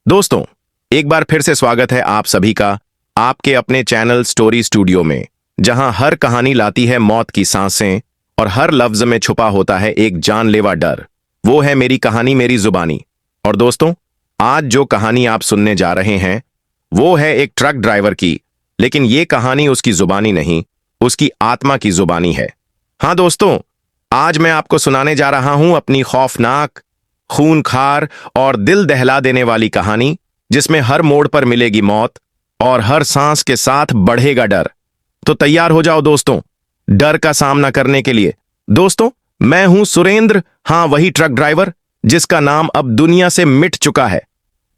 दोस्तों, एक बार फिर से स्वागत है आप सभी का आपके अपने चैनल स्टोरी स्टूडियो में, जहां हर कहानी लाती है मौत की सांसें और हर लफ्ज में छुपा होता है एक जानलेवा डर। वो है मेरी कहानी मेरी जुबानी। और दोस्तों, आज जो कहानी आप सुनने जा रहे हैं वो है एक ट्रक ड्राइवर की, लेकिन ये कहानी उसकी जुबानी नहीं, उसकी आत्मा की जुबानी है। हाँ दोस्तों, आज मैं आपको सुनाने जा रहा हूं अपनी खौफनाक, खूनखार और दिल दहला देने वाली कहानी, जिसमें हर मोड़ पर मिलेगी मौत और हर सांस के साथ बढ़ेगा डर। तो तैयार हो जाओ दोस्तों, डर का सामना करने के लिए। दोस्तों, मैं हूं सुरेंद्र, हाँ वही ट्रक ड्राइवर जिसका नाम अब दुनिया से मिट चुका है।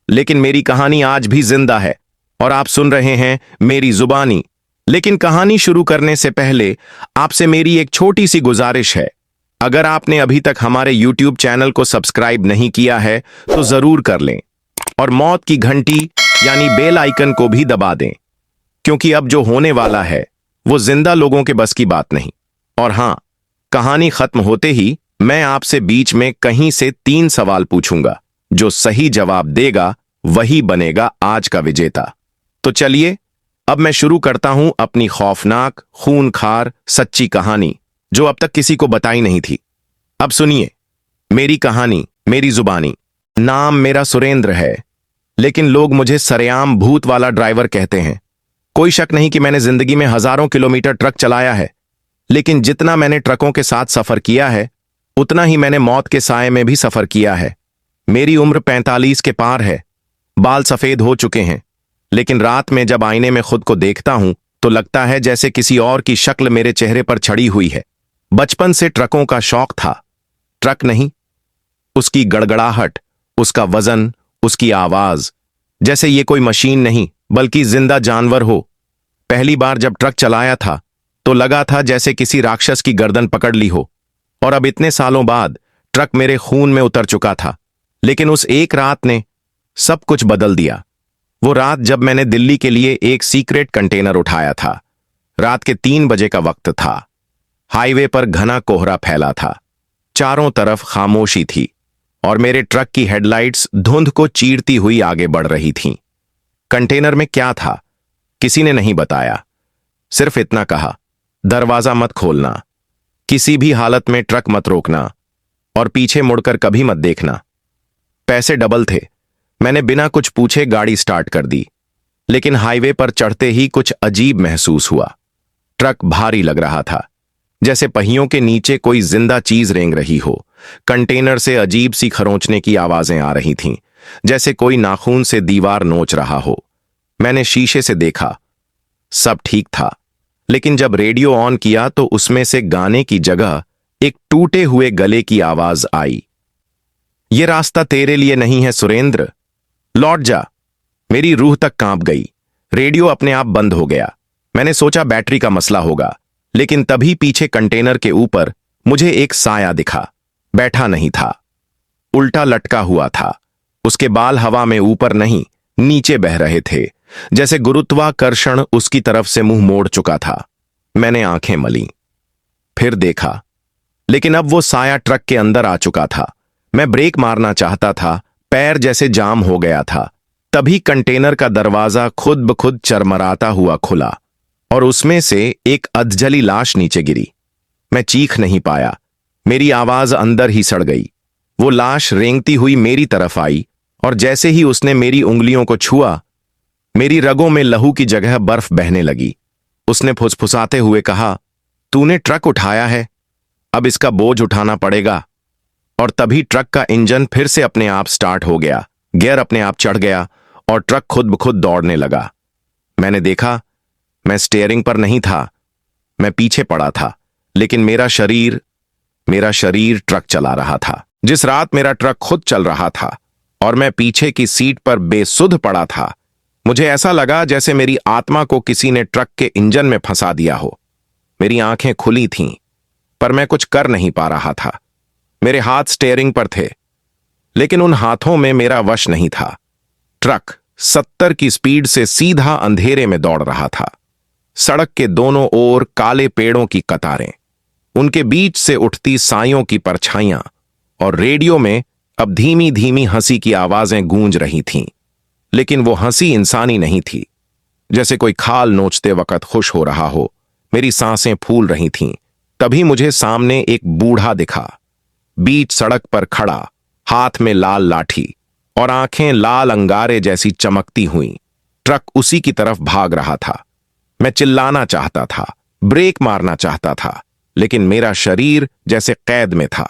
लेकिन मेरी कहानी आज भी जिंदा है और आप सुन रहे हैं मेरी जुबानी। लेकिन कहानी शुरू करने से पहले आपसे मेरी एक छोटी सी गुजारिश है। अगर आपने अभी तक हमारे YouTube चैनल को सब्सक्राइब नहीं किया है तो जरूर कर लें और मौत की घंटी यानी बेल आइकन को भी दबा दें, क्योंकि अब जो होने वाला है वो जिंदा लोगों के बस की बात नहीं। और हां, कहानी खत्म होते ही मैं आपसे बीच में कहीं से 3 सवाल पूछूंगा। जो सही जवाब देगा वही बनेगा आज का विजेता। तो चलिए, अब मैं शुरू करता हूं अपनी खौफनाक, खूनखार, सच्ची कहानी, जो अब तक किसी को बताई नहीं थी। अब सुनिए मेरी कहानी मेरी जुबानी। नाम मेरा सुरेंद्र है, लेकिन लोग मुझे सरेआम भूत वाला ड्राइवर कहते हैं। कोई शक नहीं कि मैंने जिंदगी में हजारों किलोमीटर ट्रक चलाया है, लेकिन जितना मैंने ट्रकों के साथ सफर किया है उतना ही मैंने मौत के साए में भी सफर किया है। मेरी उम्र 45 के पार है, बाल सफेद हो चुके हैं, लेकिन रात में जब आईने में खुद को देखता हूं तो लगता है जैसे किसी और की शक्ल मेरे चेहरे पर छड़ी हुई है। बचपन से ट्रकों का शौक था। ट्रक नहीं, उसकी गड़गड़ाहट, उसका वजन, उसकी आवाज, जैसे ये कोई मशीन नहीं बल्कि जिंदा जानवर हो। पहली बार जब ट्रक चलाया था तो लगा था जैसे किसी राक्षस की गर्दन पकड़ ली हो। और अब इतने सालों बाद ट्रक मेरे खून में उतर चुका था। लेकिन उस एक रात ने सब कुछ बदल दिया। वो रात जब मैंने दिल्ली के लिए एक सीक्रेट कंटेनर उठाया था। रात के 3 बजे का वक्त था। हाईवे पर घना कोहरा फैला था, चारों तरफ खामोशी थी और मेरे ट्रक की हेडलाइट्स धुंध को चीरती हुई आगे बढ़ रही थीं। कंटेनर में क्या था किसी ने नहीं बताया, सिर्फ इतना कहा, दरवाजा मत खोलना, किसी भी हालत में ट्रक मत रोकना और पीछे मुड़कर कभी मत देखना। पैसे डबल थे। मैंने बिना कुछ पूछे गाड़ी स्टार्ट कर दी, लेकिन हाईवे पर चढ़ते ही कुछ अजीब महसूस हुआ। ट्रक भारी लग रहा था, जैसे पहियों के नीचे कोई जिंदा चीज रेंग रही हो। कंटेनर से अजीब सी खरोंचने की आवाजें आ रही थीं, जैसे कोई नाखून से दीवार नोच रहा हो। मैंने शीशे से देखा, सब ठीक था, लेकिन जब रेडियो ऑन किया तो उसमें से गाने की जगह एक टूटे हुए गले की आवाज आई। ये रास्ता तेरे लिए नहीं है सुरेंद्र, लौट जा। मेरी रूह तक कांप गई। रेडियो अपने आप बंद हो गया। मैंने सोचा बैटरी का मसला होगा, लेकिन तभी पीछे कंटेनर के ऊपर मुझे एक साया दिखा। बैठा नहीं था, उल्टा लटका हुआ था। उसके बाल हवा में ऊपर नहीं नीचे बह रहे थे, जैसे गुरुत्वाकर्षण उसकी तरफ से मुंह मोड़ चुका था। मैंने आंखें मली, फिर देखा, लेकिन अब वो साया ट्रक के अंदर आ चुका था। मैं ब्रेक मारना चाहता था, पैर जैसे जाम हो गया था। तभी कंटेनर का दरवाजा खुद ब खुद चरमराता हुआ खुला और उसमें से एक अधजली लाश नीचे गिरी। मैं चीख नहीं पाया, मेरी आवाज अंदर ही सड़ गई। वो लाश रेंगती हुई मेरी तरफ आई और जैसे ही उसने मेरी उंगलियों को छुआ, मेरी रगों में लहू की जगह बर्फ बहने लगी। उसने फुसफुसाते हुए कहा, तूने ट्रक उठाया है, अब इसका बोझ उठाना पड़ेगा। और तभी ट्रक का इंजन फिर से अपने आप स्टार्ट हो गया, गियर अपने आप चढ़ गया और ट्रक खुद ब खुद दौड़ने लगा। मैंने देखा, मैं स्टीयरिंग पर नहीं था, मैं पीछे पड़ा था, लेकिन मेरा शरीर ट्रक चला रहा था। जिस रात मेरा ट्रक खुद चल रहा था और मैं पीछे की सीट पर बेसुध पड़ा था, मुझे ऐसा लगा जैसे मेरी आत्मा को किसी ने ट्रक के इंजन में फंसा दिया हो। मेरी आंखें खुली थीं, पर मैं कुछ कर नहीं पा रहा था। मेरे हाथ स्टीयरिंग पर थे, लेकिन उन हाथों में मेरा वश नहीं था। ट्रक 70 की स्पीड से सीधा अंधेरे में दौड़ रहा था। सड़क के दोनों ओर काले पेड़ों की कतारें, उनके बीच से उठती साइयों की परछाइयां और रेडियो में अब धीमी धीमी हंसी की आवाजें गूंज रही थीं। लेकिन वो हंसी इंसानी नहीं थी। जैसे कोई खाल नोचते वक्त खुश हो रहा हो। मेरी सांसें फूल रही थीं। तभी मुझे सामने एक बूढ़ा दिखा, बीच सड़क पर खड़ा, हाथ में लाल लाठी और आंखें लाल अंगारे जैसी चमकती हुई। ट्रक उसी की तरफ भाग रहा था। मैं चिल्लाना चाहता था, ब्रेक मारना चाहता था, लेकिन मेरा शरीर जैसे कैद में था।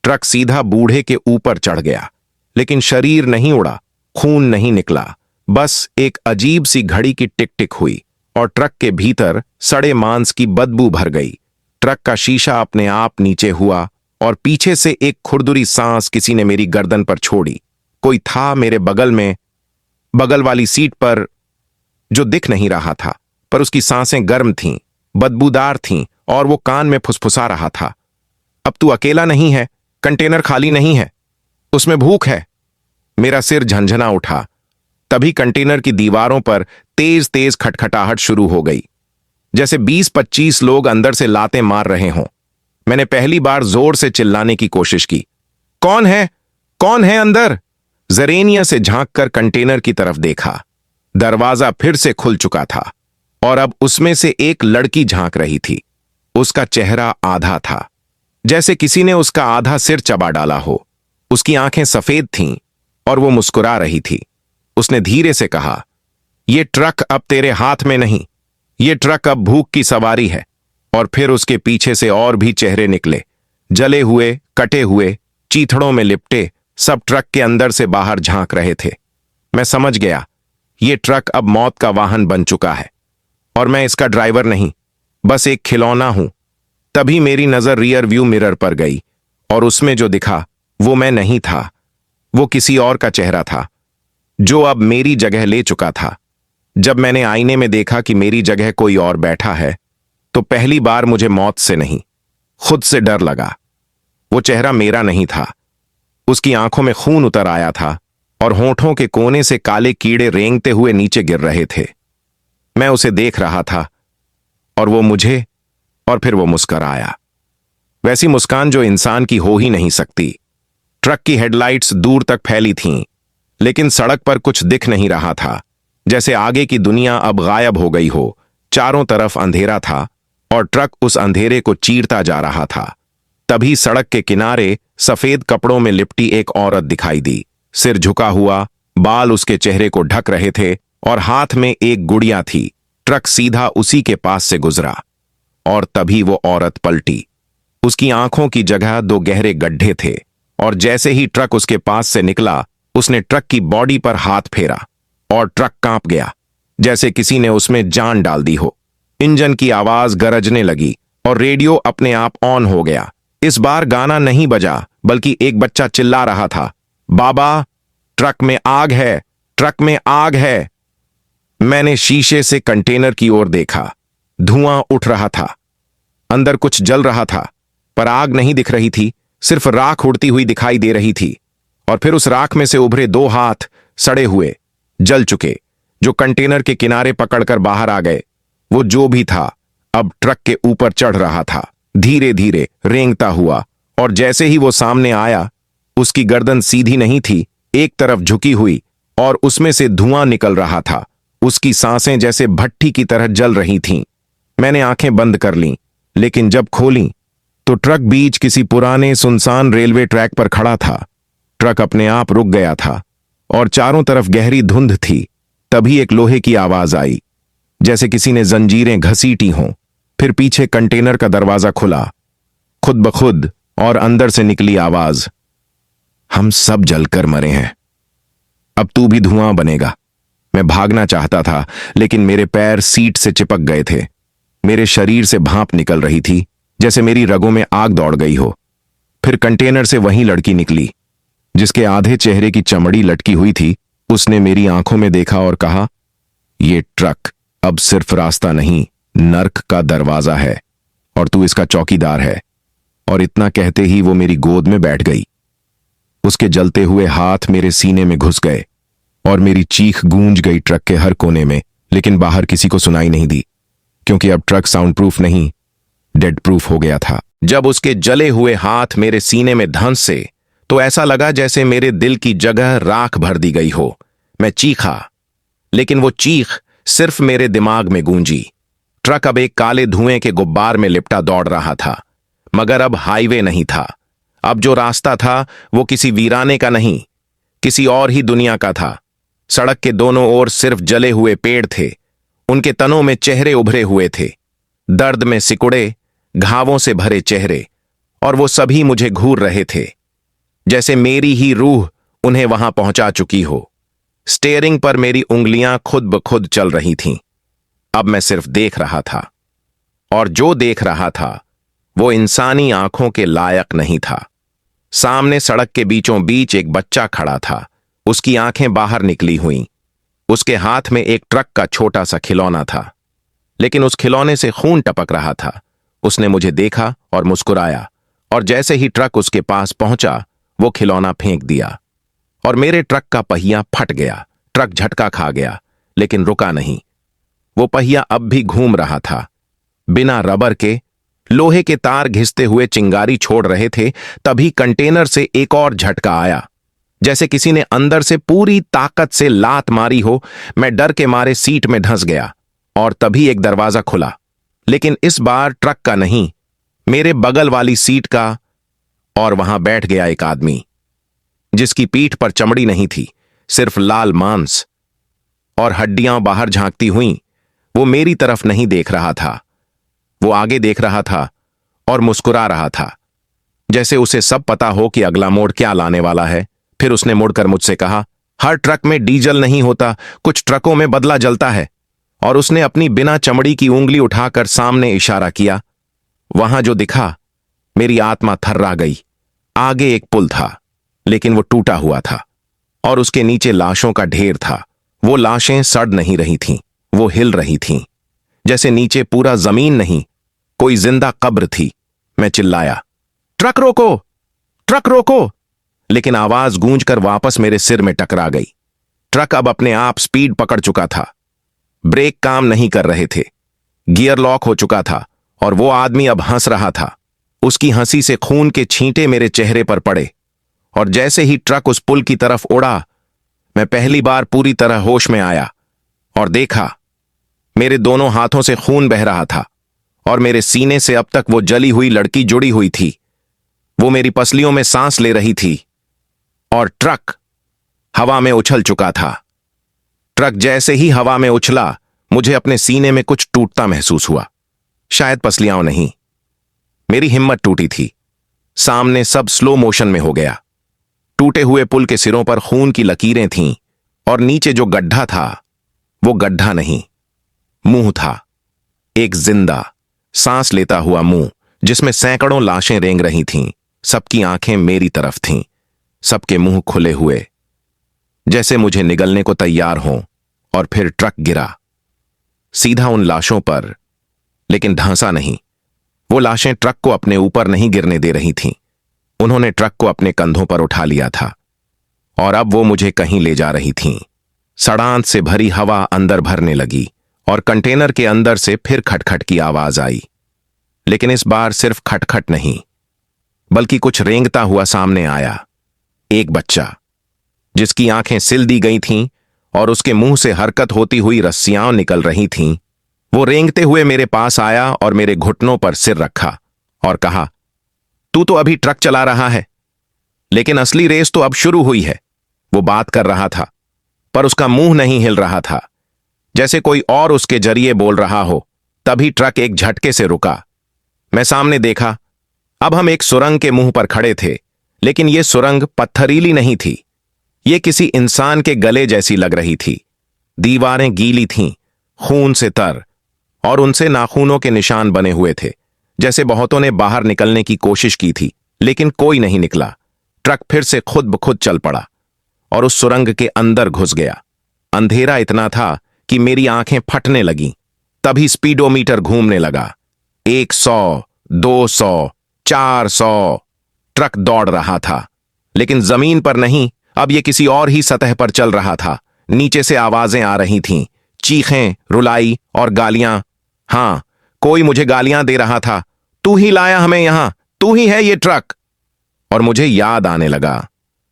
ट्रक सीधा बूढ़े के ऊपर चढ़ गया, लेकिन शरीर नहीं उड़ा, खून नहीं निकला, बस एक अजीब सी घड़ी की टिक टिक हुई और ट्रक के भीतर सड़े मांस की बदबू भर गई। ट्रक का शीशा अपने आप नीचे हुआ और पीछे से एक खुरदुरी सांस किसी ने मेरी गर्दन पर छोड़ी। कोई था मेरे बगल में, बगल वाली सीट पर, जो दिख नहीं रहा था, पर उसकी सांसें गर्म थीं, बदबूदार थीं और वो कान में फुसफुसा रहा था। अब तू अकेला नहीं है, कंटेनर खाली नहीं है, उसमें भूख है। मेरा सिर झंझना उठा। तभी कंटेनर की दीवारों पर तेज तेज खटखटाहट शुरू हो गई, जैसे 20-25 लोग अंदर से लातें मार रहे हों। मैंने पहली बार जोर से चिल्लाने की कोशिश की, कौन है, कौन है अंदर? जरेनिया से झांककर कंटेनर की तरफ देखा। दरवाजा फिर से खुल चुका था और अब उसमें से एक लड़की झांक रही थी। उसका चेहरा आधा था, जैसे किसी ने उसका आधा सिर चबा डाला हो। उसकी आंखें सफेद थीं और वो मुस्कुरा रही थी। उसने धीरे से कहा, ये ट्रक अब तेरे हाथ में नहीं, ये ट्रक अब भूख की सवारी है। और फिर उसके पीछे से और भी चेहरे निकले, जले हुए, कटे हुए, चीथड़ों में लिपटे, सब ट्रक के अंदर से बाहर झांक रहे थे। मैं समझ गया, ये ट्रक अब मौत का वाहन बन चुका है और मैं इसका ड्राइवर नहीं, बस एक खिलौना हूं। तभी मेरी नजर रियर व्यू मिरर पर गई और उसमें जो दिखा वो मैं नहीं था, वो किसी और का चेहरा था, जो अब मेरी जगह ले चुका था। जब मैंने आईने में देखा कि मेरी जगह कोई और बैठा है, तो पहली बार मुझे मौत से नहीं, खुद से डर लगा। वो चेहरा मेरा नहीं था। उसकी आंखों में खून उतर आया था और होंठों के कोने से काले कीड़े रेंगते हुए नीचे गिर रहे थे। मैं उसे देख रहा था और वो मुझे, और फिर वो मुस्कुराया, वैसी मुस्कान जो इंसान की हो ही नहीं सकती। ट्रक की हेडलाइट्स दूर तक फैली थीं, लेकिन सड़क पर कुछ दिख नहीं रहा था, जैसे आगे की दुनिया अब गायब हो गई हो। चारों तरफ अंधेरा था और ट्रक उस अंधेरे को चीरता जा रहा था। तभी सड़क के किनारे सफेद कपड़ों में लिपटी एक औरत दिखाई दी। सिर झुका हुआ, बाल उसके चेहरे को ढक रहे थे और हाथ में एक गुड़िया थी। ट्रक सीधा उसी के पास से गुजरा और तभी वो औरत पलटी। उसकी आंखों की जगह 2 गहरे गड्ढे थे और जैसे ही ट्रक उसके पास से निकला, उसने ट्रक की बॉडी पर हाथ फेरा और ट्रक कांप गया, जैसे किसी ने उसमें जान डाल दी हो। इंजन की आवाज गरजने लगी और रेडियो अपने आप ऑन हो गया। इस बार गाना नहीं बजा, बल्कि एक बच्चा चिल्ला रहा था, बाबा, ट्रक में आग है, ट्रक में आग है। मैंने शीशे से कंटेनर की ओर देखा। धुआं उठ रहा था, अंदर कुछ जल रहा था, पर आग नहीं दिख रही थी, सिर्फ राख उड़ती हुई दिखाई दे रही थी। और फिर उस राख में से उभरे 2 हाथ, सड़े हुए, जल चुके, जो कंटेनर के किनारे पकड़कर बाहर आ गए। वो जो भी था, अब ट्रक के ऊपर चढ़ रहा था, धीरे धीरे रेंगता हुआ। और जैसे ही वो सामने आया, उसकी गर्दन सीधी नहीं थी, एक तरफ झुकी हुई और उसमें से धुआं निकल रहा था। उसकी सांसें जैसे भट्ठी की तरह जल रही थीं। मैंने आंखें बंद कर लीं, लेकिन जब खोलीं तो ट्रक बीच किसी पुराने सुनसान रेलवे ट्रैक पर खड़ा था। ट्रक अपने आप रुक गया था और चारों तरफ गहरी धुंध थी। तभी एक लोहे की आवाज आई, जैसे किसी ने जंजीरें घसीटी हों। फिर पीछे कंटेनर का दरवाजा खुला, खुद ब खुद, और अंदर से निकली आवाज, हम सब जलकर मरे हैं, अब तू भी धुआं बनेगा। मैं भागना चाहता था, लेकिन मेरे पैर सीट से चिपक गए थे। मेरे शरीर से भाप निकल रही थी, जैसे मेरी रगों में आग दौड़ गई हो। फिर कंटेनर से वही लड़की निकली, जिसके आधे चेहरे की चमड़ी लटकी हुई थी। उसने मेरी आंखों में देखा और कहा, ये ट्रक अब सिर्फ रास्ता नहीं, नर्क का दरवाजा है और तू इसका चौकीदार है। और इतना कहते ही वो मेरी गोद में बैठ गई। उसके जलते हुए हाथ मेरे सीने में घुस गए और मेरी चीख गूंज गई ट्रक के हर कोने में, लेकिन बाहर किसी को सुनाई नहीं दी, क्योंकि अब ट्रक साउंड प्रूफ नहीं, डेड प्रूफ हो गया था। जब उसके जले हुए हाथ मेरे सीने में धंसे, तो ऐसा लगा जैसे मेरे दिल की जगह राख भर दी गई हो। मैं चीखा, लेकिन वो चीख सिर्फ मेरे दिमाग में गूंजी। ट्रक अब एक काले धुएं के गुब्बार में लिपटा दौड़ रहा था, मगर अब हाईवे नहीं था। अब जो रास्ता था वो किसी वीराने का नहीं, किसी और ही दुनिया का था। सड़क के दोनों ओर सिर्फ जले हुए पेड़ थे, उनके तनों में चेहरे उभरे हुए थे, दर्द में सिकुड़े, घावों से भरे चेहरे, और वो सभी मुझे घूर रहे थे, जैसे मेरी ही रूह उन्हें वहां पहुंचा चुकी हो। स्टीयरिंग पर मेरी उंगलियां खुद ब खुद चल रही थीं। अब मैं सिर्फ देख रहा था, और जो देख रहा था वो इंसानी आंखों के लायक नहीं था। सामने सड़क के बीचों बीच एक बच्चा खड़ा था, उसकी आंखें बाहर निकली हुईं। उसके हाथ में एक ट्रक का छोटा सा खिलौना था, लेकिन उस खिलौने से खून टपक रहा था। उसने मुझे देखा और मुस्कुराया, और जैसे ही ट्रक उसके पास पहुंचा वो खिलौना फेंक दिया, और मेरे ट्रक का पहिया फट गया। ट्रक झटका खा गया, लेकिन रुका नहीं। वो पहिया अब भी घूम रहा था, बिना रबर के। लोहे के तार घिसते हुए चिंगारी छोड़ रहे थे। तभी कंटेनर से एक और झटका आया, जैसे किसी ने अंदर से पूरी ताकत से लात मारी हो। मैं डर के मारे सीट में धंस गया, और तभी एक दरवाजा खुला, लेकिन इस बार ट्रक का नहीं, मेरे बगल वाली सीट का। और वहां बैठ गया एक आदमी, जिसकी पीठ पर चमड़ी नहीं थी, सिर्फ लाल मांस और हड्डियां बाहर झांकती हुईं। वो मेरी तरफ नहीं देख रहा था, वो आगे देख रहा था और मुस्कुरा रहा था, जैसे उसे सब पता हो कि अगला मोड़ क्या लाने वाला है। फिर उसने मुड़कर मुझसे कहा, हर ट्रक में डीजल नहीं होता, कुछ ट्रकों में बदला जलता है। और उसने अपनी बिना चमड़ी की उंगली उठाकर सामने इशारा किया। वहां जो दिखा, मेरी आत्मा थर्रा गई। आगे एक पुल था, लेकिन वो टूटा हुआ था, और उसके नीचे लाशों का ढेर था। वो लाशें सड़ नहीं रही थीं, वो हिल रही थीं, जैसे नीचे पूरा जमीन नहीं, कोई जिंदा कब्र थी। मैं चिल्लाया, ट्रक रोको, ट्रक रोको, लेकिन आवाज गूंजकर वापस मेरे सिर में टकरा गई। ट्रक अब अपने आप स्पीड पकड़ चुका था, ब्रेक काम नहीं कर रहे थे, गियर लॉक हो चुका था, और वो आदमी अब हंस रहा था। उसकी हंसी से खून के छींटे मेरे चेहरे पर पड़े, और जैसे ही ट्रक उस पुल की तरफ उड़ा, मैं पहली बार पूरी तरह होश में आया और देखा, मेरे दोनों हाथों से खून बह रहा था, और मेरे सीने से अब तक वो जली हुई लड़की जुड़ी हुई थी। वो मेरी पसलियों में सांस ले रही थी, और ट्रक हवा में उछल चुका था। ट्रक जैसे ही हवा में उछला, मुझे अपने सीने में कुछ टूटता महसूस हुआ। शायद पसलियां नहीं, मेरी हिम्मत टूटी थी। सामने सब स्लो मोशन में हो गया। टूटे हुए पुल के सिरों पर खून की लकीरें थीं, और नीचे जो गड्ढा था वो गड्ढा नहीं, मुंह था। एक जिंदा, सांस लेता हुआ मुंह, जिसमें सैकड़ों लाशें रेंग रही थीं। सबकी आंखें मेरी तरफ थीं, सबके मुंह खुले हुए, जैसे मुझे निगलने को तैयार हों। और फिर ट्रक गिरा, सीधा उन लाशों पर, लेकिन ढांसा नहीं। वो लाशें ट्रक को अपने ऊपर नहीं गिरने दे रही थीं। उन्होंने ट्रक को अपने कंधों पर उठा लिया था, और अब वो मुझे कहीं ले जा रही थीं। सड़ांत से भरी हवा अंदर भरने लगी, और कंटेनर के अंदर से फिर खटखट की आवाज आई। लेकिन इस बार सिर्फ खटखट नहीं, बल्कि कुछ रेंगता हुआ सामने आया। एक बच्चा, जिसकी आंखें सिल दी गई थीं, और उसके मुंह से हरकत होती हुई रस्सियां निकल रही थीं। वो रेंगते हुए मेरे पास आया और मेरे घुटनों पर सिर रखा और कहा, तू तो अभी ट्रक चला रहा है, लेकिन असली रेस तो अब शुरू हुई है। वो बात कर रहा था, पर उसका मुंह नहीं हिल रहा था, जैसे कोई और उसके जरिए बोल रहा हो। तभी ट्रक एक झटके से रुका। मैं सामने देखा। अब हम एक सुरंग के मुंह पर खड़े थे, लेकिन यह सुरंग पत्थरीली नहीं थी। ये किसी इंसान के गले जैसी लग रही थी। दीवारें गीली थीं, खून से तर, और उनसे नाखूनों के निशान बने हुए थे, जैसे बहुतों ने बाहर निकलने की कोशिश की थी, लेकिन कोई नहीं निकला। ट्रक फिर से खुद ब खुद चल पड़ा और उस सुरंग के अंदर घुस गया। अंधेरा इतना था कि मेरी आंखें फटने लगीं। तभी स्पीडोमीटर घूमने लगा। 100, 200, 400। ट्रक दौड़ रहा था, लेकिन जमीन पर नहीं, अब यह किसी और ही सतह पर चल रहा था। नीचे से आवाजें आ रही थीं, चीखें, रुलाई और गालियां। हां, कोई मुझे गालियां दे रहा था। तू ही लाया हमें यहां, तू ही है ये ट्रक। और मुझे याद आने लगा,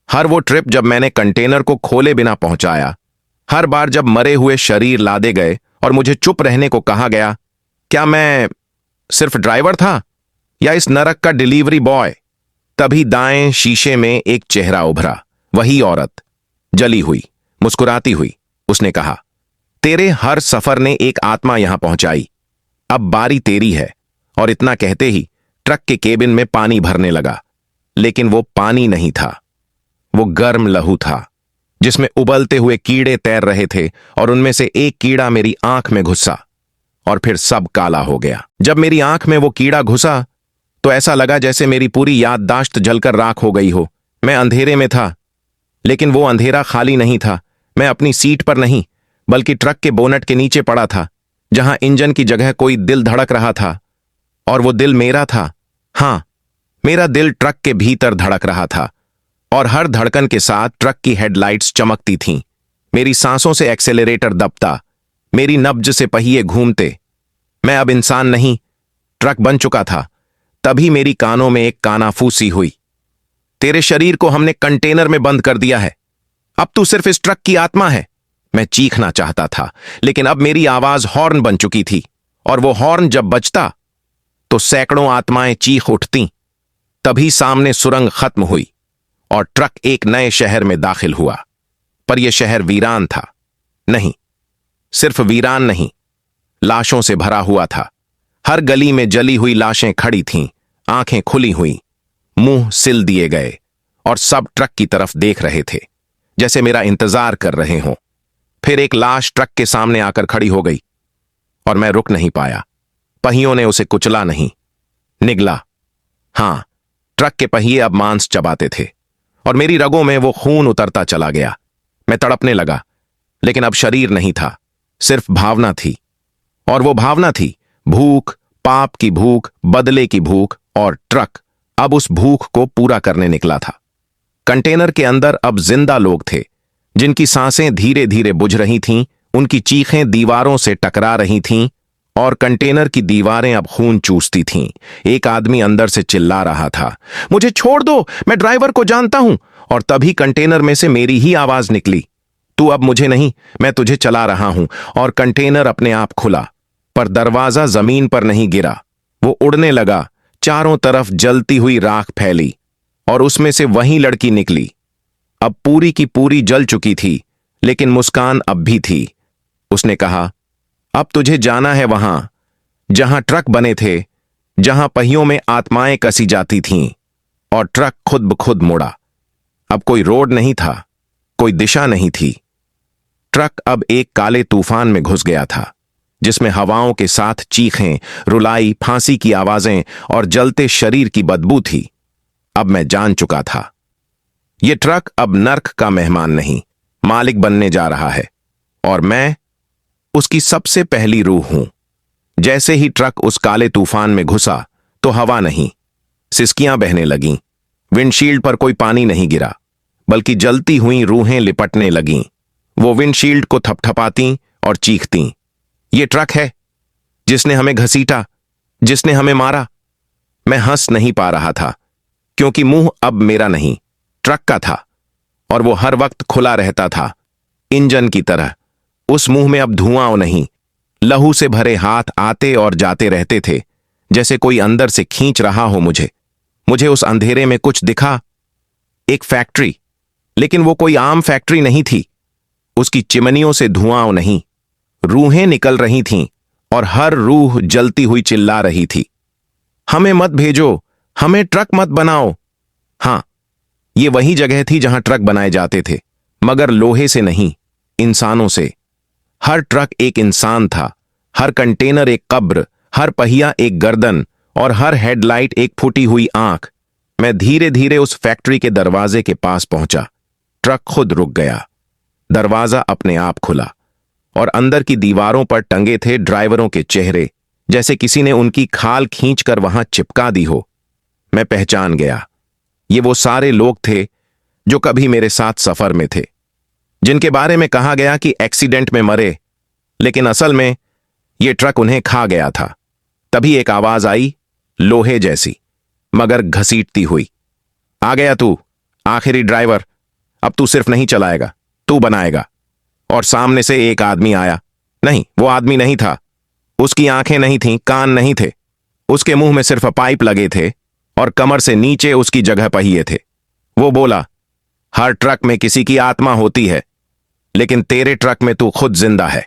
हर वो ट्रिप जब मैंने कंटेनर को खोले बिना पहुंचाया, हर बार जब मरे हुए शरीर लादे गए और मुझे चुप रहने को कहा गया, क्या मैं सिर्फ ड्राइवर था या इस नरक का डिलीवरी बॉय? तभी दाएं शीशे में एक चेहरा उभरा, वही औरत, जली हुई, मुस्कुराती हुई। उसने कहा, तेरे हर सफर ने एक आत्मा यहां पहुंचाई, अब बारी तेरी है। और इतना कहते ही ट्रक के केबिन में पानी भरने लगा। लेकिन वो पानी नहीं था, वो गर्म लहू था जिसमें उबलते हुए कीड़े तैर रहे थे, और उनमें से एक कीड़ा मेरी आंख में घुसा और फिर सब काला हो गया। जब मेरी आंख में वो कीड़ा घुसा तो ऐसा लगा जैसे मेरी पूरी याददाश्त जलकर राख हो गई हो। मैं अंधेरे में था, लेकिन वो अंधेरा खाली नहीं था। मैं अपनी सीट पर नहीं, बल्कि ट्रक के बोनट के नीचे पड़ा था, जहां इंजन की जगह कोई दिल धड़क रहा था। और वो दिल मेरा था। हां, मेरा दिल ट्रक के भीतर धड़क रहा था, और हर धड़कन के साथ ट्रक की हेडलाइट्स चमकती थीं। मेरी सांसों से एक्सेलरेटर दबता, मेरी नब्ज से पहिए घूमते। मैं अब इंसान नहीं, ट्रक बन चुका था। तभी मेरी कानों में एक कानाफूसी हुई, तेरे शरीर को हमने कंटेनर में बंद कर दिया है, अब तू सिर्फ इस ट्रक की आत्मा है। मैं चीखना चाहता था, लेकिन अब मेरी आवाज हॉर्न बन चुकी थी, और वो हॉर्न जब बजता तो सैकड़ों आत्माएं चीख उठतीं। तभी सामने सुरंग खत्म हुई और ट्रक एक नए शहर में दाखिल हुआ। पर यह शहर वीरान था। नहीं, सिर्फ वीरान नहीं, लाशों से भरा हुआ था। हर गली में जली हुई लाशें खड़ी थीं, आंखें खुली हुई, मुंह सिल दिए गए, और सब ट्रक की तरफ देख रहे थे, जैसे मेरा इंतजार कर रहे हों। फिर एक लाश ट्रक के सामने आकर खड़ी हो गई, और मैं रुक नहीं पाया। पहियों ने उसे कुचला नहीं, निगला। हां, ट्रक के पहिए अब मांस चबाते थे, और मेरी रगों में वो खून उतरता चला गया। मैं तड़पने लगा, लेकिन अब शरीर नहीं था, सिर्फ भावना थी। और वो भावना थी भूख, पाप की भूख, बदले की भूख, और ट्रक अब उस भूख को पूरा करने निकला था। कंटेनर के अंदर अब जिंदा लोग थे, जिनकी सांसें धीरे धीरे बुझ रही थीं, उनकी चीखें दीवारों से टकरा रही थीं, और कंटेनर की दीवारें अब खून चूसती थीं। एक आदमी अंदर से चिल्ला रहा था, मुझे छोड़ दो, मैं ड्राइवर को जानता हूं। और तभी कंटेनर में से मेरी ही आवाज निकली, तू अब मुझे नहीं, मैं तुझे चला रहा हूं। और कंटेनर अपने आप खुला, पर दरवाजा जमीन पर नहीं गिरा, वो उड़ने लगा। चारों तरफ जलती हुई राख फैली, और उसमें से वही लड़की निकली। अब पूरी की पूरी जल चुकी थी, लेकिन मुस्कान अब भी थी। उसने कहा, अब तुझे जाना है वहां जहां ट्रक बने थे, जहां पहियों में आत्माएं कसी जाती थीं। और ट्रक खुद ब खुद मुड़ा। अब कोई रोड नहीं था, कोई दिशा नहीं थी। ट्रक अब एक काले तूफान में घुस गया था, जिसमें हवाओं के साथ चीखें, रुलाई, फांसी की आवाजें और जलते शरीर की बदबू थी। अब मैं जान चुका था, यह ट्रक अब नर्क का मेहमान नहीं, मालिक बनने जा रहा है, और मैं उसकी सबसे पहली रूह हूं। जैसे ही ट्रक उस काले तूफान में घुसा तो हवा नहीं, सिसकियां बहने लगीं। विंडशील्ड पर कोई पानी नहीं गिरा, बल्कि जलती हुई रूहें लिपटने लगीं। वो विंडशील्ड को थपथपाती और चीखतीं, ये ट्रक है जिसने हमें घसीटा, जिसने हमें मारा। मैं हंस नहीं पा रहा था, क्योंकि मुंह अब मेरा नहीं, ट्रक का था, और वो हर वक्त खुला रहता था, इंजन की तरह। उस मुंह में अब धुआं नहीं, लहू से भरे हाथ आते और जाते रहते थे, जैसे कोई अंदर से खींच रहा हो मुझे उस अंधेरे में कुछ दिखा, एक फैक्ट्री। लेकिन वो कोई आम फैक्ट्री नहीं थी। उसकी चिमनियों से धुआं नहीं, रूहें निकल रही थीं, और हर रूह जलती हुई चिल्ला रही थी, हमें मत भेजो, हमें ट्रक मत बनाओ। हां, ये वही जगह थी जहां ट्रक बनाए जाते थे, मगर लोहे से नहीं, इंसानों से। हर ट्रक एक इंसान था, हर कंटेनर एक कब्र, हर पहिया एक गर्दन, और हर हेडलाइट एक फूटी हुई आंख। मैं धीरे धीरे उस फैक्ट्री के दरवाजे के पास पहुंचा। ट्रक खुद रुक गया, दरवाजा अपने आप खुला, और अंदर की दीवारों पर टंगे थे ड्राइवरों के चेहरे, जैसे किसी ने उनकी खाल खींचकर वहां चिपका दी हो। मैं पहचान गया, ये वो सारे लोग थे जो कभी मेरे साथ सफर में थे, जिनके बारे में कहा गया कि एक्सीडेंट में मरे, लेकिन असल में यह ट्रक उन्हें खा गया था। तभी एक आवाज आई, लोहे जैसी, मगर घसीटती हुई, आ गया तू, आखिरी ड्राइवर। अब तू सिर्फ नहीं चलाएगा, तू बनाएगा। और सामने से एक आदमी आया। नहीं, वो आदमी नहीं था। उसकी आंखें नहीं थीं, कान नहीं थे। उसके मुंह में सिर्फ पाइप लगे थे और कमर से नीचे उसकी जगह पहिए थे। वो बोला, हर ट्रक में किसी की आत्मा होती है, लेकिन तेरे ट्रक में तू खुद जिंदा है,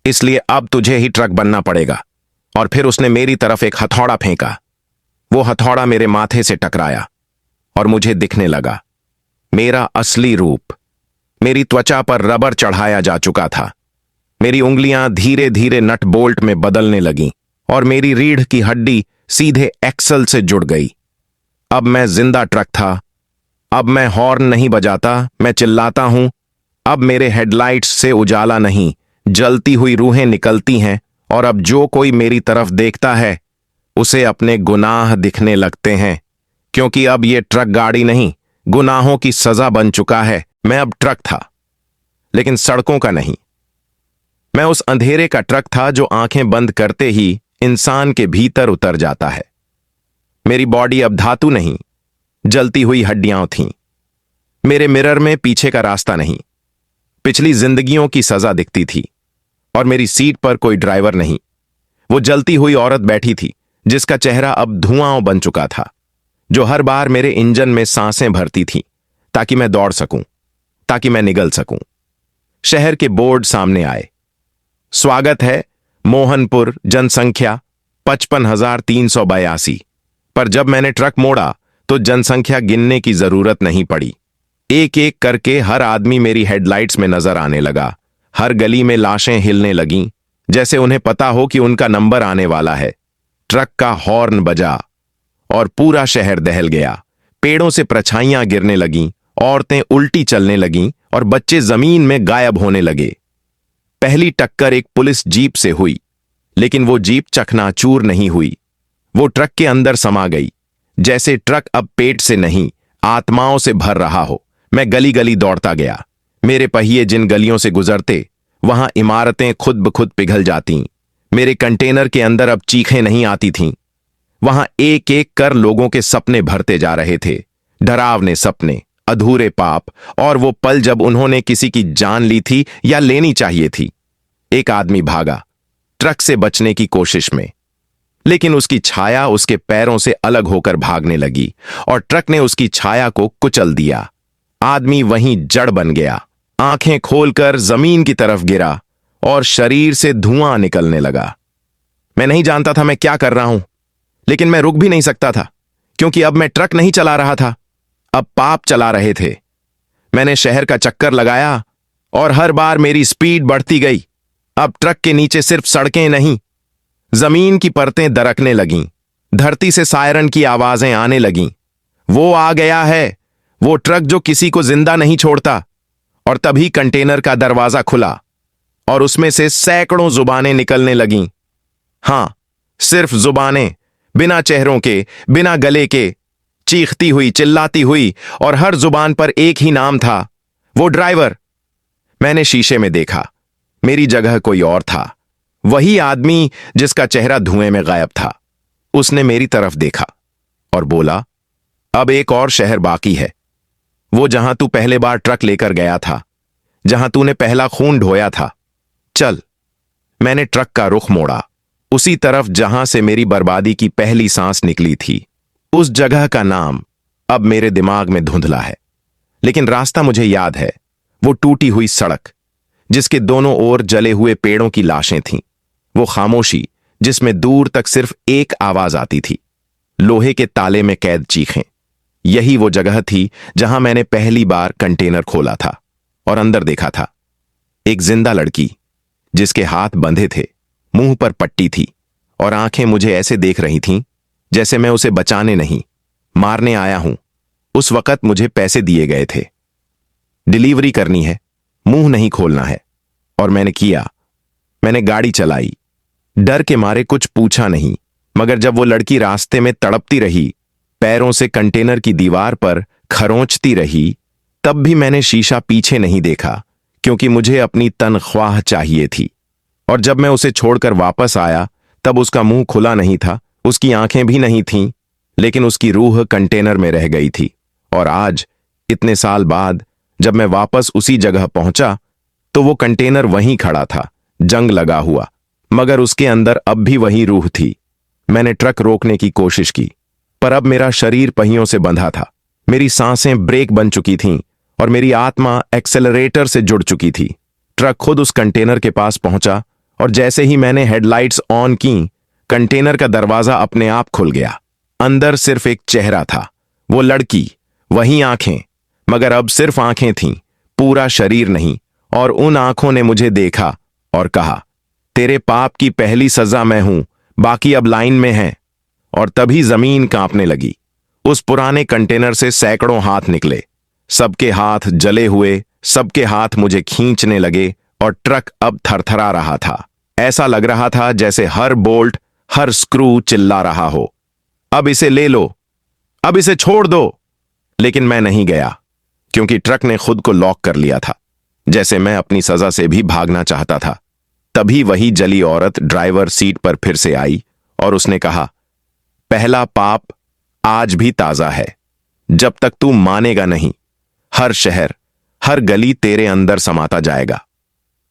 इसलिए अब तुझे ही ट्रक बनना पड़ेगा। और फिर उसने मेरी तरफ एक हथौड़ा फेंका। वो हथौड़ा मेरे माथे से टकराया और मुझे दिखने लगा मेरा असली रूप। मेरी त्वचा पर रबर चढ़ाया जा चुका था। मेरी उंगलियां धीरे धीरे नट बोल्ट में बदलने लगीं और मेरी रीढ़ की हड्डी सीधे एक्सल से जुड़ गई। अब मैं जिंदा ट्रक था। अब मैं हॉर्न नहीं बजाता, मैं चिल्लाता हूं। अब मेरे हेडलाइट्स से उजाला नहीं, जलती हुई रूहें निकलती हैं। और अब जो कोई मेरी तरफ देखता है उसे अपने गुनाह दिखने लगते हैं, क्योंकि अब ये ट्रक गाड़ी नहीं, गुनाहों की सजा बन चुका है। मैं अब ट्रक था, लेकिन सड़कों का नहीं। मैं उस अंधेरे का ट्रक था जो आंखें बंद करते ही इंसान के भीतर उतर जाता है। मेरी बॉडी अब धातु नहीं, जलती हुई हड्डियां थीं। मेरे मिरर में पीछे का रास्ता नहीं, पिछली जिंदगियों की सजा दिखती थी। और मेरी सीट पर कोई ड्राइवर नहीं। वो जलती हुई औरत बैठी थी जिसका चेहरा अब धुआं बन चुका था, जो हर बार मेरे इंजन में सांसें भरती थी ताकि मैं दौड़ सकूं, ताकि मैं निगल सकूं। शहर के बोर्ड सामने आए। स्वागत है मोहनपुर, जनसंख्या 55,382। पर जब मैंने ट्रक मोड़ा तो जनसंख्या गिनने की जरूरत नहीं पड़ी। एक एक करके हर आदमी मेरी हेडलाइट्स में नजर आने लगा। हर गली में लाशें हिलने लगीं, जैसे उन्हें पता हो कि उनका नंबर आने वाला है। ट्रक का हॉर्न बजा और पूरा शहर दहल गया। पेड़ों से परछाइयां गिरने लगीं, औरतें उल्टी चलने लगीं और बच्चे जमीन में गायब होने लगे। पहली टक्कर एक पुलिस जीप से हुई, लेकिन वो जीप चकनाचूर नहीं हुई। वो ट्रक के अंदर समा गई, जैसे ट्रक अब पेट से नहीं, आत्माओं से भर रहा हो। मैं गली गली दौड़ता गया। मेरे पहिए जिन गलियों से गुजरते, वहां इमारतें खुद ब खुद पिघल जातीं। मेरे कंटेनर के अंदर अब चीखें नहीं आती थीं। वहां एक एक कर लोगों के सपने भरते जा रहे थे, डरावने सपने, अधूरे पाप, और वो पल जब उन्होंने किसी की जान ली थी या लेनी चाहिए थी। एक आदमी भागा, ट्रक से बचने की कोशिश में, लेकिन उसकी छाया उसके पैरों से अलग होकर भागने लगी और ट्रक ने उसकी छाया को कुचल दिया। आदमी वहीं जड़ बन गया, आंखें खोलकर जमीन की तरफ गिरा और शरीर से धुआं निकलने लगा। मैं नहीं जानता था मैं क्या कर रहा हूं, लेकिन मैं रुक भी नहीं सकता था, क्योंकि अब मैं ट्रक नहीं चला रहा था, अब पाप चला रहे थे। मैंने शहर का चक्कर लगाया और हर बार मेरी स्पीड बढ़ती गई। अब ट्रक के नीचे सिर्फ सड़कें नहीं, जमीन की परतें दरकने लगीं, धरती से सायरन की आवाजें आने लगीं। वो आ गया है, वो ट्रक जो किसी को जिंदा नहीं छोड़ता। और तभी कंटेनर का दरवाजा खुला और उसमें से सैकड़ों जुबानें निकलने लगीं। हां, सिर्फ जुबानें, बिना चेहरों के, बिना गले के, चीखती हुई, चिल्लाती हुई, और हर जुबान पर एक ही नाम था, वो ड्राइवर। मैंने शीशे में देखा, मेरी जगह कोई और था, वही आदमी जिसका चेहरा धुएं में गायब था। उसने मेरी तरफ देखा और बोला, अब एक और शहर बाकी है, वो जहां तू पहले बार ट्रक लेकर गया था, जहां तूने पहला खून ढोया था। चल। मैंने ट्रक का रुख मोड़ा, उसी तरफ जहां से मेरी बर्बादी की पहली सांस निकली थी। उस जगह का नाम अब मेरे दिमाग में धुंधला है, लेकिन रास्ता मुझे याद है। वो टूटी हुई सड़क जिसके दोनों ओर जले हुए पेड़ों की लाशें थीं, वो खामोशी जिसमें दूर तक सिर्फ एक आवाज आती थी, लोहे के ताले में कैद चीखें। यही वो जगह थी जहां मैंने पहली बार कंटेनर खोला था और अंदर देखा था। एक जिंदा लड़की जिसके हाथ बंधे थे, मुंह पर पट्टी थी और आंखें मुझे ऐसे देख रही थीं जैसे मैं उसे बचाने नहीं, मारने आया हूं। उस वक्त मुझे पैसे दिए गए थे, डिलीवरी करनी है, मुंह नहीं खोलना है। और मैंने किया। मैंने गाड़ी चलाई, डर के मारे कुछ पूछा नहीं। मगर जब वो लड़की रास्ते में तड़पती रही, पैरों से कंटेनर की दीवार पर खरोंचती रही, तब भी मैंने शीशा पीछे नहीं देखा, क्योंकि मुझे अपनी तनख्वाह चाहिए थी। और जब मैं उसे छोड़कर वापस आया, तब उसका मुंह खुला नहीं था, उसकी आंखें भी नहीं थीं, लेकिन उसकी रूह कंटेनर में रह गई थी। और आज, इतने साल बाद, जब मैं वापस उसी जगह पहुंचा, तो वो कंटेनर वहीं खड़ा था, जंग लगा हुआ, मगर उसके अंदर अब भी वही रूह थी। मैंने ट्रक रोकने की कोशिश की, पर अब मेरा शरीर पहियों से बंधा था। मेरी सांसें ब्रेक बन चुकी थीं और मेरी आत्मा एक्सेलरेटर से जुड़ चुकी थी। ट्रक खुद उस कंटेनर के पास पहुंचा और जैसे ही मैंने हेडलाइट्स ऑन की, कंटेनर का दरवाजा अपने आप खुल गया। अंदर सिर्फ एक चेहरा था, वो लड़की, वही आंखें, मगर अब सिर्फ आंखें थीं, पूरा शरीर नहीं। और उन आंखों ने मुझे देखा और कहा, तेरे पाप की पहली सजा मैं हूं, बाकी अब लाइन में है। और तभी जमीन कांपने लगी। उस पुराने कंटेनर से सैकड़ों हाथ निकले, सबके हाथ जले हुए, सबके हाथ मुझे खींचने लगे और ट्रक अब थरथरा रहा था। ऐसा लग रहा था जैसे हर बोल्ट, हर स्क्रू चिल्ला रहा हो, अब इसे ले लो, अब इसे छोड़ दो। लेकिन मैं नहीं गया, क्योंकि ट्रक ने खुद को लॉक कर लिया था, जैसे मैं अपनी सजा से भी भागना चाहता था। तभी वही जली औरत ड्राइवर सीट पर फिर से आई और उसने कहा, पहला पाप आज भी ताजा है, जब तक तू मानेगा नहीं, हर शहर, हर गली तेरे अंदर समाता जाएगा।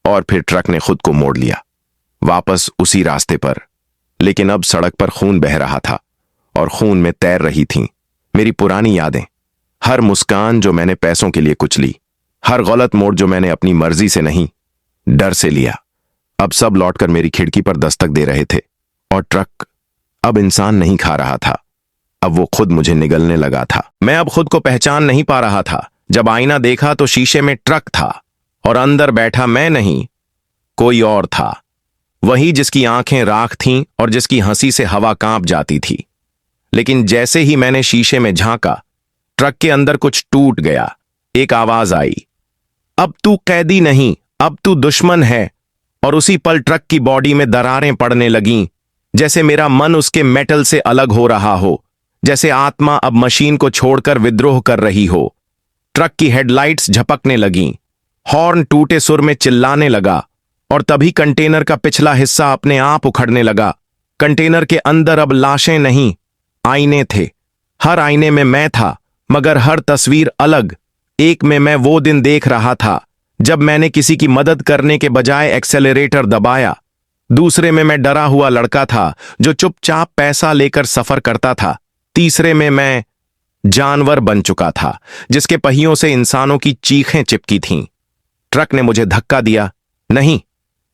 और फिर ट्रक ने खुद को मोड़ लिया, वापस उसी रास्ते पर। लेकिन अब सड़क पर खून बह रहा था और खून में तैर रही थीं मेरी पुरानी यादें। हर मुस्कान जो मैंने पैसों के लिए कुचली, हर गलत मोड़ जो मैंने अपनी मर्जी से नहीं, डर से लिया, अब सब लौटकर मेरी खिड़की पर दस्तक दे रहे थे। और ट्रक अब इंसान नहीं खा रहा था, अब वो खुद मुझे निगलने लगा था। मैं अब खुद को पहचान नहीं पा रहा था। जब आईना देखा तो शीशे में ट्रक था और अंदर बैठा मैं नहीं, कोई और था, वही जिसकी आंखें राख थीं और जिसकी हंसी से हवा कांप जाती थी। लेकिन जैसे ही मैंने शीशे में झांका, ट्रक के अंदर कुछ टूट गया। एक आवाज आई, अब तू कैदी नहीं, अब तू दुश्मन है। और उसी पल ट्रक की बॉडी में दरारें पड़ने लगीं, जैसे मेरा मन उसके मेटल से अलग हो रहा हो, जैसे आत्मा अब मशीन को छोड़कर विद्रोह कर रही हो। ट्रक की हेडलाइट्स झपकने लगीं, हॉर्न टूटे सुर में चिल्लाने लगा और तभी कंटेनर का पिछला हिस्सा अपने आप उखड़ने लगा। कंटेनर के अंदर अब लाशें नहीं, आईने थे। हर आईने में मैं था, मगर हर तस्वीर अलग। एक में मैं वो दिन देख रहा था जब मैंने किसी की मदद करने के बजाय एक्सेलरेटर दबाया। दूसरे में मैं डरा हुआ लड़का था जो चुपचाप पैसा लेकर सफर करता था। तीसरे में मैं जानवर बन चुका था, जिसके पहियों से इंसानों की चीखें चिपकी थीं। ट्रक ने मुझे धक्का दिया, नहीं,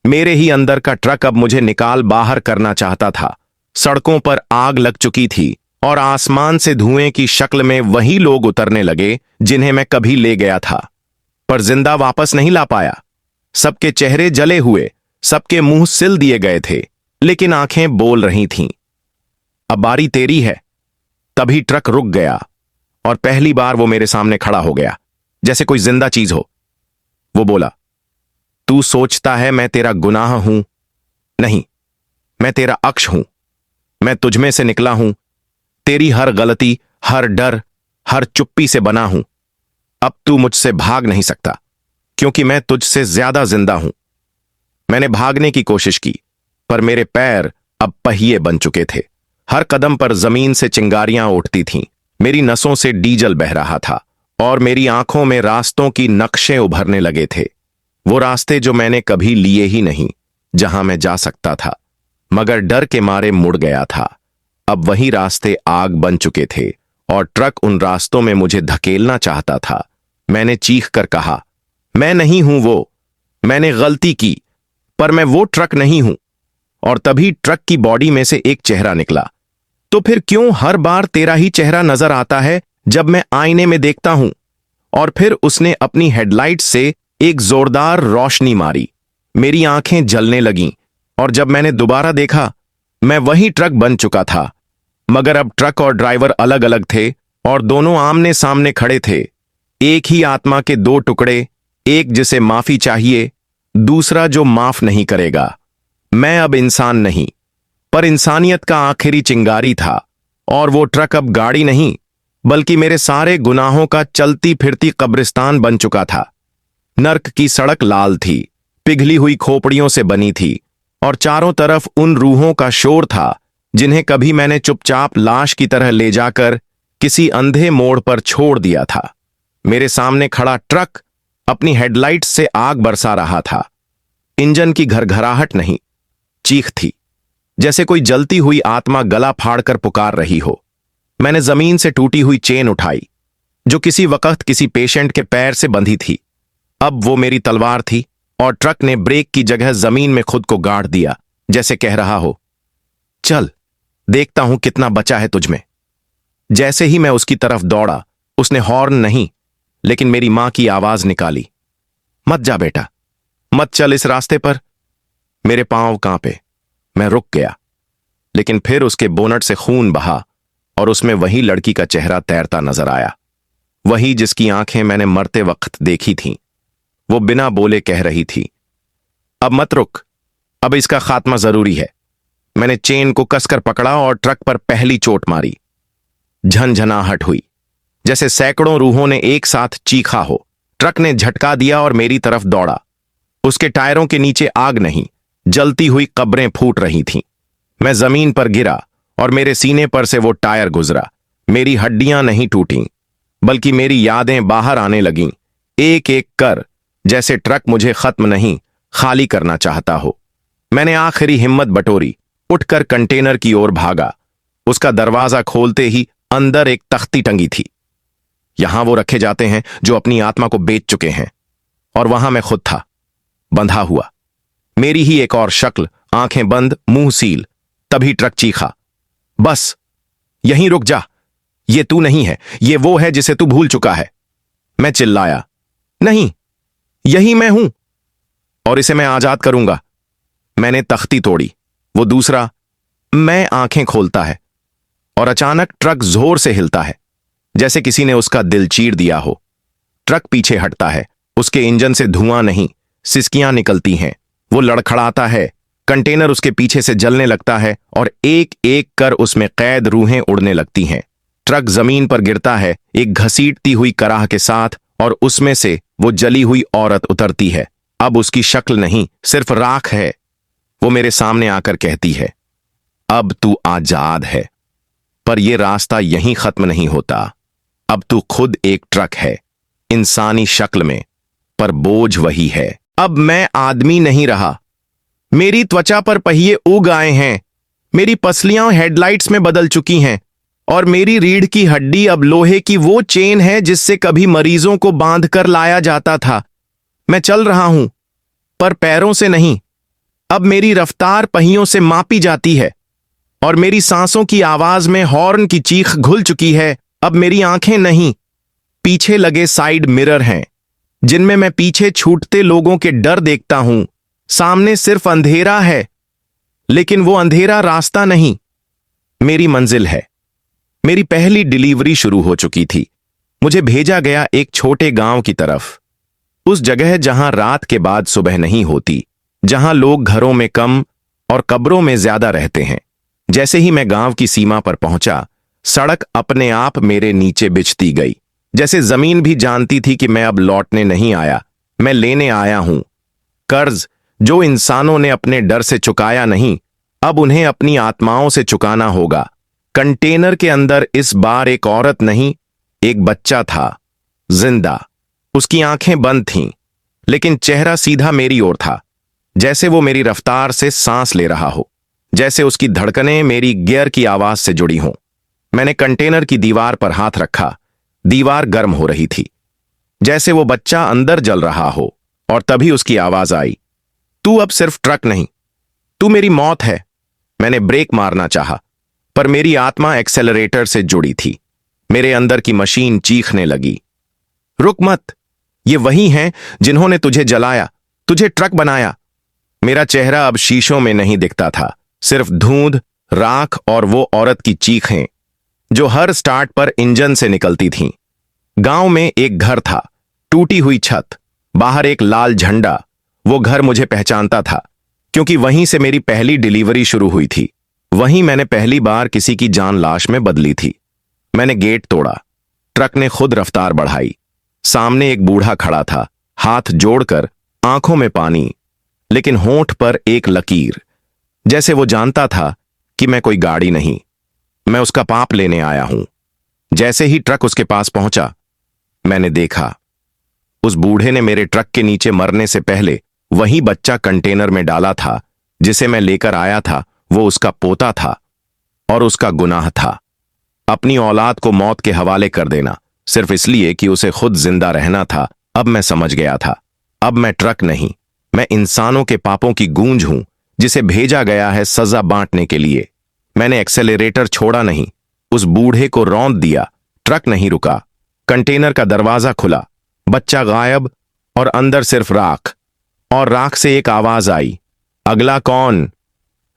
मेरे ही अंदर का ट्रक अब मुझे निकाल बाहर करना चाहता था। सड़कों पर आग लग चुकी थी और आसमान से धुएं की शक्ल में वही लोग उतरने लगे जिन्हें मैं कभी ले गया था, पर जिंदा वापस नहीं ला पाया। सबके चेहरे जले हुए, सबके मुंह सिल दिए गए थे, लेकिन आंखें बोल रही थीं, अब बारी तेरी है। तभी ट्रक रुक गया और पहली बार वो मेरे सामने खड़ा हो गया, जैसे कोई जिंदा चीज हो। वो बोला, तू सोचता है मैं तेरा गुनाह हूं? नहीं, मैं तेरा अक्ष हूं। मैं तुझमें से निकला हूं, तेरी हर गलती, हर डर, हर चुप्पी से बना हूं। अब तू मुझसे भाग नहीं सकता, क्योंकि मैं तुझसे ज्यादा जिंदा हूं। मैंने भागने की कोशिश की, पर मेरे पैर अब पहिए बन चुके थे। हर कदम पर जमीन से चिंगारियां उठती थीं, मेरी नसों से डीजल बह रहा था और मेरी आंखों में रास्तों की नक्शे उभरने लगे थे। वो रास्ते जो मैंने कभी लिए ही नहीं, जहां मैं जा सकता था, मगर डर के मारे मुड़ गया था। अब वही रास्ते आग बन चुके थे और ट्रक उन रास्तों में मुझे धकेलना चाहता था। मैंने चीख कर कहा, मैं नहीं हूं वो, मैंने गलती की, पर मैं वो ट्रक नहीं हूं। और तभी ट्रक की बॉडी में से एक चेहरा निकला। तो फिर क्यों हर बार तेरा ही चेहरा नजर आता है जब मैं आईने में देखता हूं? और फिर उसने अपनी हेडलाइट से एक जोरदार रोशनी मारी, मेरी आंखें जलने लगीं और जब मैंने दोबारा देखा, मैं वही ट्रक बन चुका था, मगर अब ट्रक और ड्राइवर अलग अलग थे और दोनों आमने सामने खड़े थे। एक ही आत्मा के दो टुकड़े, एक जिसे माफी चाहिए, दूसरा जो माफ नहीं करेगा। मैं अब इंसान नहीं, पर इंसानियत का आखिरी चिंगारी था और वो ट्रक अब गाड़ी नहीं, बल्कि मेरे सारे गुनाहों का चलती फिरती कब्रिस्तान बन चुका था। नर्क की सड़क लाल थी, पिघली हुई खोपड़ियों से बनी थी और चारों तरफ उन रूहों का शोर था जिन्हें कभी मैंने चुपचाप लाश की तरह ले जाकर किसी अंधे मोड़ पर छोड़ दिया था। मेरे सामने खड़ा ट्रक अपनी हेडलाइट से आग बरसा रहा था। इंजन की घरघराहट नहीं, चीख थी, जैसे कोई जलती हुई आत्मा गला फाड़कर पुकार रही हो। मैंने जमीन से टूटी हुई चेन उठाई, जो किसी वक्त किसी पेशेंट के पैर से बंधी थी। अब वो मेरी तलवार थी और ट्रक ने ब्रेक की जगह जमीन में खुद को गाड़ दिया, जैसे कह रहा हो, चल देखता हूं कितना बचा है तुझमें। जैसे ही मैं उसकी तरफ दौड़ा, उसने हॉर्न नहीं लेकिन मेरी मां की आवाज निकाली, मत जा बेटा, मत चल इस रास्ते पर। मेरे पांव कांपे, मैं रुक गया, लेकिन फिर उसके बोनट से खून बहा और उसमें वही लड़की का चेहरा तैरता नजर आया, वही जिसकी आंखें मैंने मरते वक्त देखी थीं। वो बिना बोले कह रही थी, अब मत रुक, अब इसका खात्मा जरूरी है। मैंने चेन को कसकर पकड़ा और ट्रक पर पहली चोट मारी। झनझनाहट हुई, जैसे सैकड़ों रूहों ने एक साथ चीखा हो। ट्रक ने झटका दिया और मेरी तरफ दौड़ा। उसके टायरों के नीचे आग नहीं, जलती हुई कब्रें फूट रही थीं। मैं जमीन पर गिरा और मेरे सीने पर से वो टायर गुजरा। मेरी हड्डियां नहीं टूटीं, बल्कि मेरी यादें बाहर आने लगीं, एक एक कर, जैसे ट्रक मुझे खत्म नहीं, खाली करना चाहता हो। मैंने आखिरी हिम्मत बटोरी, उठकर कंटेनर की ओर भागा। उसका दरवाजा खोलते ही अंदर एक तख्ती टंगी थी। यहां वो रखे जाते हैं जो अपनी आत्मा को बेच चुके हैं, और वहां मैं खुद था, बंधा हुआ, मेरी ही एक और शक्ल, आंखें बंद, मुंह सील। तभी ट्रक चीखा, बस यहीं रुक जा, ये तू नहीं है, ये वो है जिसे तू भूल चुका है। मैं चिल्लाया, नहीं, यही मैं हूं, और इसे मैं आजाद करूंगा। मैंने तख्ती तोड़ी। वो दूसरा मैं आंखें खोलता है, और अचानक ट्रक जोर से हिलता है, जैसे किसी ने उसका दिल चीर दिया हो। ट्रक पीछे हटता है, उसके इंजन से धुआं नहीं, सिसकियां निकलती हैं। वो लड़खड़ाता है, कंटेनर उसके पीछे से जलने लगता है और एक एक कर उसमें कैद रूहें उड़ने लगती हैं। ट्रक जमीन पर गिरता है एक घसीटती हुई कराह के साथ, और उसमें से वो जली हुई औरत उतरती है। अब उसकी शक्ल नहीं, सिर्फ राख है। वो मेरे सामने आकर कहती है, अब तू आजाद है, पर यह रास्ता यहीं खत्म नहीं होता। अब तू खुद एक ट्रक है, इंसानी शक्ल में, पर बोझ वही है। अब मैं आदमी नहीं रहा। मेरी त्वचा पर पहिए उग आए हैं, मेरी पसलियां हेडलाइट्स में बदल चुकी हैं, और मेरी रीढ़ की हड्डी अब लोहे की वो चेन है जिससे कभी मरीजों को बांध कर लाया जाता था। मैं चल रहा हूं, पर पैरों से नहीं। अब मेरी रफ्तार पहियों से मापी जाती है, और मेरी सांसों की आवाज में हॉर्न की चीख घुल चुकी है। अब मेरी आंखें नहीं, पीछे लगे साइड मिरर हैं, जिनमें मैं पीछे छूटते लोगों के डर देखता हूं। सामने सिर्फ अंधेरा है, लेकिन वो अंधेरा रास्ता नहीं, मेरी मंजिल है। मेरी पहली डिलीवरी शुरू हो चुकी थी। मुझे भेजा गया एक छोटे गांव की तरफ, उस जगह जहां रात के बाद सुबह नहीं होती, जहां लोग घरों में कम और कब्रों में ज्यादा रहते हैं। जैसे ही मैं गांव की सीमा पर पहुंचा, सड़क अपने आप मेरे नीचे बिछती गई, जैसे जमीन भी जानती थी कि मैं अब लौटने नहीं आया, मैं लेने आया हूं। कर्ज जो इंसानों ने अपने डर से चुकाया नहीं, अब उन्हें अपनी आत्माओं से चुकाना होगा। कंटेनर के अंदर इस बार एक औरत नहीं, एक बच्चा था, जिंदा। उसकी आंखें बंद थीं, लेकिन चेहरा सीधा मेरी ओर था, जैसे वो मेरी रफ्तार से सांस ले रहा हो, जैसे उसकी धड़कनें मेरी गियर की आवाज से जुड़ी हों। मैंने कंटेनर की दीवार पर हाथ रखा। दीवार गर्म हो रही थी, जैसे वो बच्चा अंदर जल रहा हो, और तभी उसकी आवाज आई, तू अब सिर्फ ट्रक नहीं, तू मेरी मौत है। मैंने ब्रेक मारना चाहा, पर मेरी आत्मा एक्सेलरेटर से जुड़ी थी। मेरे अंदर की मशीन चीखने लगी, रुक मत, ये वही हैं जिन्होंने तुझे जलाया, तुझे ट्रक बनाया। मेरा चेहरा अब शीशों में नहीं दिखता था, सिर्फ धुंध, राख और वो औरत की चीखें जो हर स्टार्ट पर इंजन से निकलती थीं। गांव में एक घर था, टूटी हुई छत, बाहर एक लाल झंडा। वो घर मुझे पहचानता था, क्योंकि वहीं से मेरी पहली डिलीवरी शुरू हुई थी। वहीं मैंने पहली बार किसी की जान लाश में बदली थी। मैंने गेट तोड़ा, ट्रक ने खुद रफ्तार बढ़ाई। सामने एक बूढ़ा खड़ा था, हाथ जोड़कर, आंखों में पानी, लेकिन होंठ पर एक लकीर, जैसे वो जानता था कि मैं कोई गाड़ी नहीं, मैं उसका पाप लेने आया हूं। जैसे ही ट्रक उसके पास पहुंचा, मैंने देखा, उस बूढ़े ने मेरे ट्रक के नीचे मरने से पहले वही बच्चा कंटेनर में डाला था जिसे मैं लेकर आया था। वो उसका पोता था और उसका गुनाह था अपनी औलाद को मौत के हवाले कर देना, सिर्फ इसलिए कि उसे खुद जिंदा रहना था। अब मैं समझ गया था। अब मैं ट्रक नहीं, मैं इंसानों के पापों की गूंज हूं जिसे भेजा गया है सजा बांटने के लिए। मैंने एक्सेलरेटर छोड़ा नहीं, उस बूढ़े को रौंद दिया। ट्रक नहीं रुका। कंटेनर का दरवाजा खुला, बच्चा गायब और अंदर सिर्फ राख। और राख से एक आवाज आई, अगला कौन?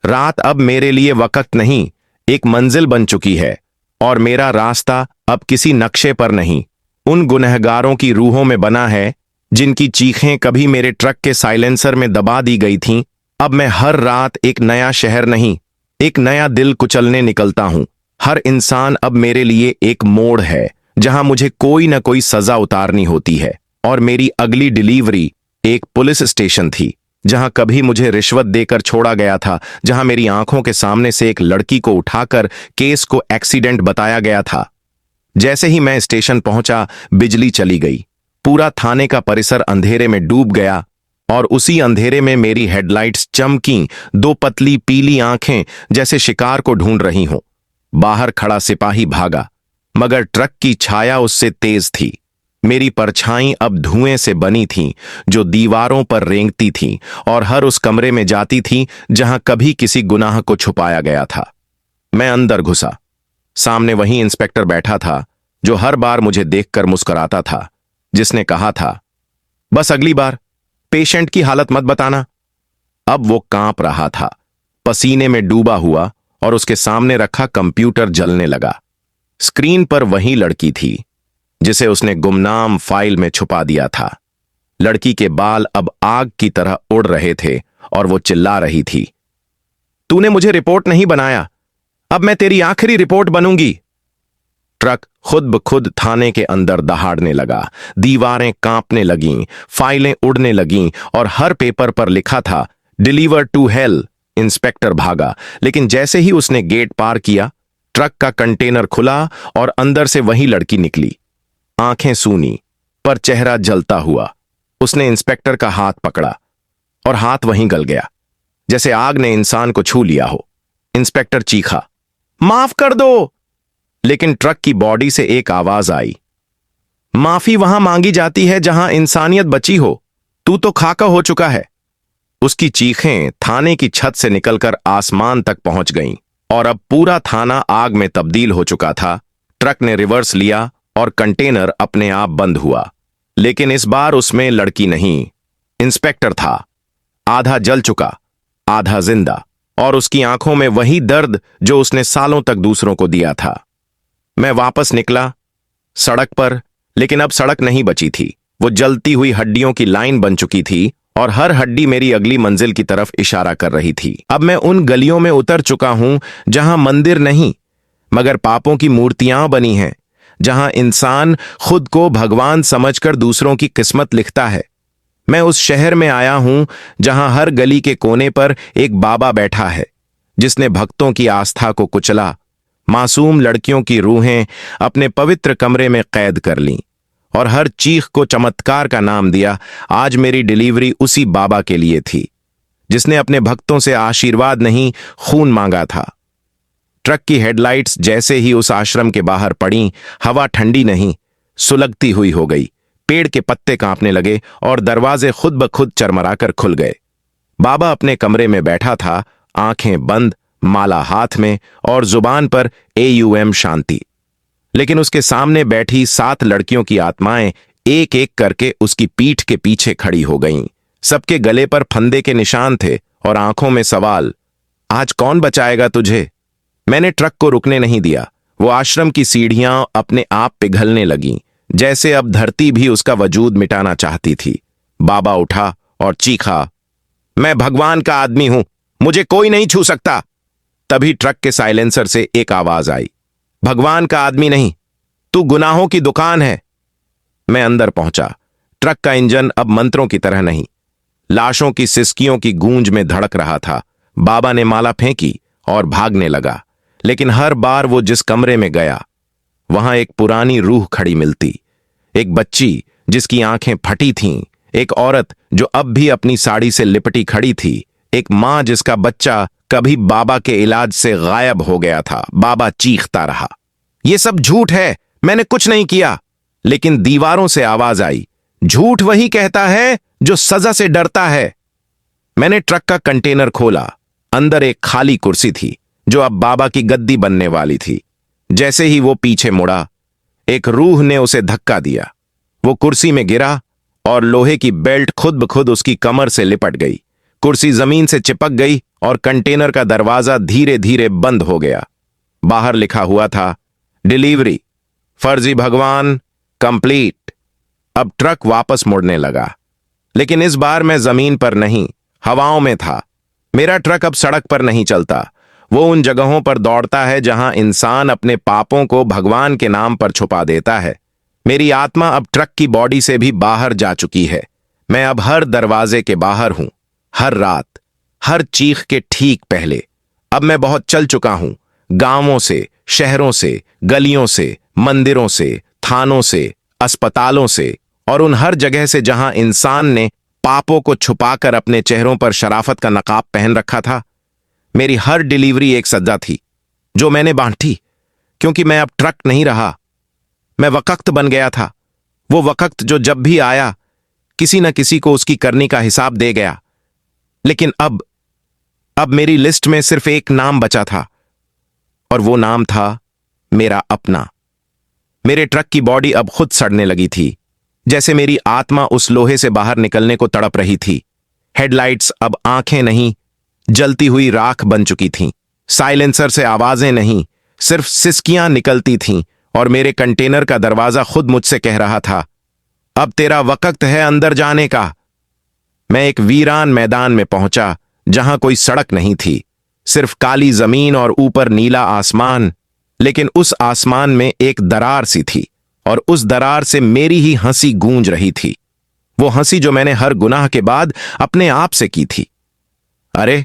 रात अब मेरे लिए वक्त नहीं, एक मंजिल बन चुकी है और मेरा रास्ता अब किसी नक्शे पर नहीं, उन गुनहगारों की रूहों में बना है जिनकी चीखें कभी मेरे ट्रक के साइलेंसर में दबा दी गई थीं। अब मैं हर रात एक नया शहर नहीं, एक नया दिल कुचलने निकलता हूं। हर इंसान अब मेरे लिए एक मोड़ है जहां मुझे कोई न कोई सजा उतारनी होती है। और मेरी अगली डिलीवरी एक पुलिस स्टेशन थी, जहां कभी मुझे रिश्वत देकर छोड़ा गया था, जहां मेरी आंखों के सामने से एक लड़की को उठाकर केस को एक्सीडेंट बताया गया था। जैसे ही मैं स्टेशन पहुंचा, बिजली चली गई। पूरा थाने का परिसर अंधेरे में डूब गया और उसी अंधेरे में मेरी हेडलाइट्स चमकीं, दो पतली पीली आंखें जैसे शिकार को ढूंढ रही हों। बाहर खड़ा सिपाही भागा, मगर ट्रक की छाया उससे तेज थी। मेरी परछाई अब धुएं से बनी थी जो दीवारों पर रेंगती थी और हर उस कमरे में जाती थी जहां कभी किसी गुनाह को छुपाया गया था। मैं अंदर घुसा। सामने वही इंस्पेक्टर बैठा था जो हर बार मुझे देखकर मुस्कुराता था, जिसने कहा था, बस अगली बार पेशेंट की हालत मत बताना। अब वो कांप रहा था, पसीने में डूबा हुआ, और उसके सामने रखा कंप्यूटर जलने लगा। स्क्रीन पर वही लड़की थी जिसे उसने गुमनाम फाइल में छुपा दिया था। लड़की के बाल अब आग की तरह उड़ रहे थे और वो चिल्ला रही थी, तूने मुझे रिपोर्ट नहीं बनाया, अब मैं तेरी आखिरी रिपोर्ट बनूंगी। ट्रक खुद ब खुद थाने के अंदर दहाड़ने लगा। दीवारें कांपने लगीं, फाइलें उड़ने लगीं और हर पेपर पर लिखा था, डिलीवर टू हेल। इंस्पेक्टर भागा, लेकिन जैसे ही उसने गेट पार किया, ट्रक का कंटेनर खुला और अंदर से वही लड़की निकली। आंखें सूनी पर चेहरा जलता हुआ। उसने इंस्पेक्टर का हाथ पकड़ा और हाथ वहीं गल गया, जैसे आग ने इंसान को छू लिया हो। इंस्पेक्टर चीखा, माफ कर दो। लेकिन ट्रक की बॉडी से एक आवाज आई, माफी वहां मांगी जाती है जहां इंसानियत बची हो, तू तो खाका हो चुका है। उसकी चीखें थाने की छत से निकलकर आसमान तक पहुंच गईं और अब पूरा थाना आग में तब्दील हो चुका था। ट्रक ने रिवर्स लिया और कंटेनर अपने आप बंद हुआ, लेकिन इस बार उसमें लड़की नहीं, इंस्पेक्टर था। आधा जल चुका, आधा जिंदा, और उसकी आंखों में वही दर्द जो उसने सालों तक दूसरों को दिया था। मैं वापस निकला सड़क पर, लेकिन अब सड़क नहीं बची थी। वो जलती हुई हड्डियों की लाइन बन चुकी थी और हर हड्डी मेरी अगली मंजिल की तरफ इशारा कर रही थी। अब मैं उन गलियों में उतर चुका हूं जहां मंदिर नहीं मगर पापों की मूर्तियां बनी हैं, जहां इंसान खुद को भगवान समझकर दूसरों की किस्मत लिखता है। मैं उस शहर में आया हूं जहां हर गली के कोने पर एक बाबा बैठा है जिसने भक्तों की आस्था को कुचला, मासूम लड़कियों की रूहें अपने पवित्र कमरे में कैद कर लीं और हर चीख को चमत्कार का नाम दिया। आज मेरी डिलीवरी उसी बाबा के लिए थी जिसने अपने भक्तों से आशीर्वाद नहीं, खून मांगा था। ट्रक की हेडलाइट्स जैसे ही उस आश्रम के बाहर पड़ी, हवा ठंडी नहीं, सुलगती हुई हो गई। पेड़ के पत्ते कांपने लगे और दरवाजे खुद ब खुद चरमराकर खुल गए। बाबा अपने कमरे में बैठा था, आंखें बंद, माला हाथ में और जुबान पर AUM शांति। लेकिन उसके सामने बैठी 7 लड़कियों की आत्माएं एक एक करके उसकी पीठ के पीछे खड़ी हो गईं। सबके गले पर फंदे के निशान थे और आंखों में सवाल, आज कौन बचाएगा तुझे? मैंने ट्रक को रुकने नहीं दिया। वो आश्रम की सीढ़ियां अपने आप पिघलने लगीं, जैसे अब धरती भी उसका वजूद मिटाना चाहती थी। बाबा उठा और चीखा, मैं भगवान का आदमी हूं, मुझे कोई नहीं छू सकता। तभी ट्रक के साइलेंसर से एक आवाज आई, भगवान का आदमी नहीं, तू गुनाहों की दुकान है। मैं अंदर पहुंचा। ट्रक का इंजन अब मंत्रों की तरह नहीं, लाशों की सिसकियों की गूंज में धड़क रहा था। बाबा ने माला फेंकी और भागने लगा, लेकिन हर बार वो जिस कमरे में गया वहां एक पुरानी रूह खड़ी मिलती, एक बच्ची जिसकी आंखें फटी थीं, एक औरत जो अब भी अपनी साड़ी से लिपटी खड़ी थी, एक मां जिसका बच्चा कभी बाबा के इलाज से गायब हो गया था। बाबा चीखता रहा, ये सब झूठ है, मैंने कुछ नहीं किया। लेकिन दीवारों से आवाज आई, झूठ वही कहता है जो सजा से डरता है। मैंने ट्रक का कंटेनर खोला। अंदर एक खाली कुर्सी थी जो अब बाबा की गद्दी बनने वाली थी। जैसे ही वो पीछे मुड़ा, एक रूह ने उसे धक्का दिया। वो कुर्सी में गिरा और लोहे की बेल्ट खुद ब खुद उसकी कमर से लिपट गई। कुर्सी जमीन से चिपक गई और कंटेनर का दरवाजा धीरे धीरे बंद हो गया। बाहर लिखा हुआ था, डिलीवरी फर्जी भगवान कंप्लीट। अब ट्रक वापस मुड़ने लगा, लेकिन इस बार मैं जमीन पर नहीं, हवाओं में था। मेरा ट्रक अब सड़क पर नहीं चलता, वो उन जगहों पर दौड़ता है जहां इंसान अपने पापों को भगवान के नाम पर छुपा देता है। मेरी आत्मा अब ट्रक की बॉडी से भी बाहर जा चुकी है। मैं अब हर दरवाजे के बाहर हूं, हर रात, हर चीख के ठीक पहले। अब मैं बहुत चल चुका हूं, गांवों से, शहरों से, गलियों से, मंदिरों से, थानों से, अस्पतालों से और उन हर जगह से जहां इंसान ने पापों को छुपाकर अपने चेहरों पर शराफत का नकाब पहन रखा था। मेरी हर डिलीवरी एक सज्जा थी जो मैंने बांटी, क्योंकि मैं अब ट्रक नहीं रहा, मैं वक़्त बन गया था। वो वक़्त जो जब भी आया किसी न किसी को उसकी करनी का हिसाब दे गया। लेकिन अब मेरी लिस्ट में सिर्फ एक नाम बचा था, और वो नाम था मेरा अपना। मेरे ट्रक की बॉडी अब खुद सड़ने लगी थी, जैसे मेरी आत्मा उस लोहे से बाहर निकलने को तड़प रही थी। हेडलाइट्स अब आंखें नहीं, जलती हुई राख बन चुकी थीं। साइलेंसर से आवाजें नहीं, सिर्फ सिसकियां निकलती थीं, और मेरे कंटेनर का दरवाजा खुद मुझसे कह रहा था, अब तेरा वक्त है अंदर जाने का। मैं एक वीरान मैदान में पहुंचा जहां कोई सड़क नहीं थी, सिर्फ काली जमीन और ऊपर नीला आसमान। लेकिन उस आसमान में एक दरार सी थी, और उस दरार से मेरी ही हंसी गूंज रही थी। वो हंसी जो मैंने हर गुनाह के बाद अपने आप से की थी। अरे,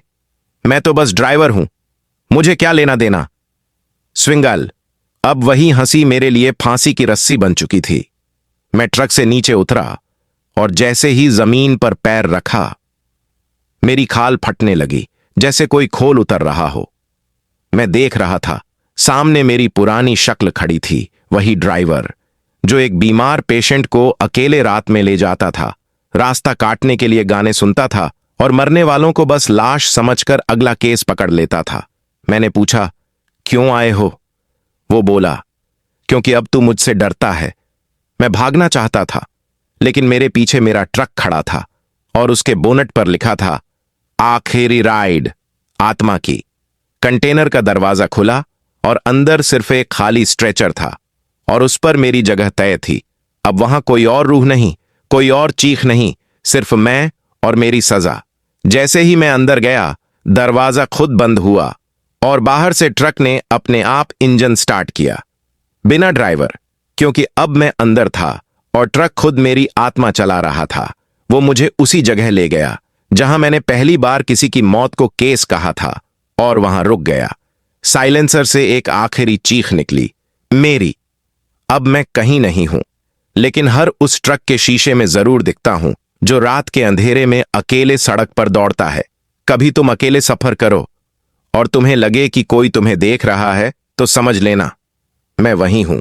मैं तो बस ड्राइवर हूं, मुझे क्या लेना देना। स्विंगल। अब वही हंसी मेरे लिए फांसी की रस्सी बन चुकी थी। मैं ट्रक से नीचे उतरा, और जैसे ही जमीन पर पैर रखा, मेरी खाल फटने लगी, जैसे कोई खोल उतर रहा हो। मैं देख रहा था, सामने मेरी पुरानी शक्ल खड़ी थी, वही ड्राइवर जो एक बीमार पेशेंट को अकेले रात में ले जाता था, रास्ता काटने के लिए गाने सुनता था और मरने वालों को बस लाश समझकर अगला केस पकड़ लेता था। मैंने पूछा, क्यों आए हो? वो बोला, क्योंकि अब तू मुझसे डरता है। मैं भागना चाहता था, लेकिन मेरे पीछे मेरा ट्रक खड़ा था और उसके बोनट पर लिखा था, आखिरी राइड आत्मा की। कंटेनर का दरवाजा खुला और अंदर सिर्फ एक खाली स्ट्रेचर था, और उस पर मेरी जगह तय थी। अब वहां कोई और रूह नहीं, कोई और चीख नहीं, सिर्फ मैं और मेरी सजा। जैसे ही मैं अंदर गया, दरवाजा खुद बंद हुआ और बाहर से ट्रक ने अपने आप इंजन स्टार्ट किया, बिना ड्राइवर, क्योंकि अब मैं अंदर था और ट्रक खुद मेरी आत्मा चला रहा था। वो मुझे उसी जगह ले गया जहां मैंने पहली बार किसी की मौत को केस कहा था, और वहां रुक गया। साइलेंसर से एक आखिरी चीख निकली, मेरी। अब मैं कहीं नहीं हूं, लेकिन हर उस ट्रक के शीशे में जरूर दिखता हूं जो रात के अंधेरे में अकेले सड़क पर दौड़ता है। कभी तुम अकेले सफर करो और तुम्हें लगे कि कोई तुम्हें देख रहा है, तो समझ लेना मैं वहीं हूं,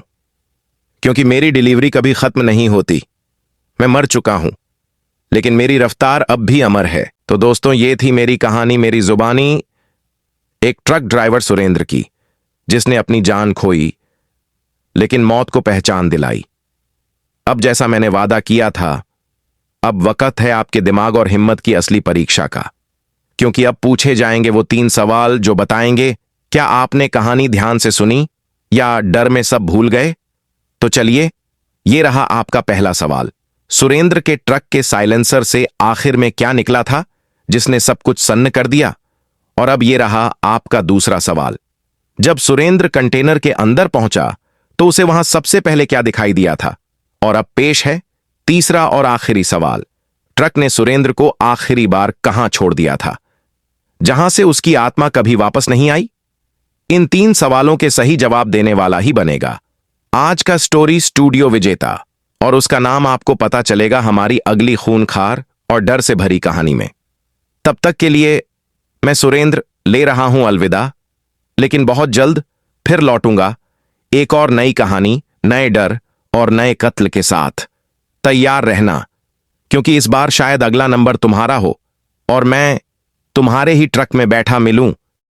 क्योंकि मेरी डिलीवरी कभी खत्म नहीं होती। मैं मर चुका हूं, लेकिन मेरी रफ्तार अब भी अमर है। तो दोस्तों, ये थी मेरी कहानी, मेरी जुबानी, एक ट्रक ड्राइवर सुरेंद्र की, जिसने अपनी जान खोई लेकिन मौत को पहचान दिलाई। अब जैसा मैंने वादा किया था, अब वक्त है आपके दिमाग और हिम्मत की असली परीक्षा का, क्योंकि अब पूछे जाएंगे वो 3 सवाल जो बताएंगे क्या आपने कहानी ध्यान से सुनी या डर में सब भूल गए। तो चलिए, ये रहा आपका पहला सवाल। सुरेंद्र के ट्रक के साइलेंसर से आखिर में क्या निकला था जिसने सब कुछ सन्न कर दिया? और अब ये रहा आपका दूसरा सवाल। जब सुरेंद्र कंटेनर के अंदर पहुंचा तो उसे वहां सबसे पहले क्या दिखाई दिया था? और अब पेश है तीसरा और आखिरी सवाल। ट्रक ने सुरेंद्र को आखिरी बार कहां छोड़ दिया था, जहां से उसकी आत्मा कभी वापस नहीं आई? इन 3 सवालों के सही जवाब देने वाला ही बनेगा आज का स्टोरी स्टूडियो विजेता। और उसका नाम आपको पता चलेगा हमारी अगली खूनखार और डर से भरी कहानी में। तब तक के लिए मैं सुरेंद्र ले रहा हूं अलविदा, लेकिन बहुत जल्द फिर लौटूंगा एक और नई कहानी, नए डर और नए कत्ल के साथ। तैयार रहना, क्योंकि इस बार शायद अगला नंबर तुम्हारा हो और मैं तुम्हारे ही ट्रक में बैठा मिलूं।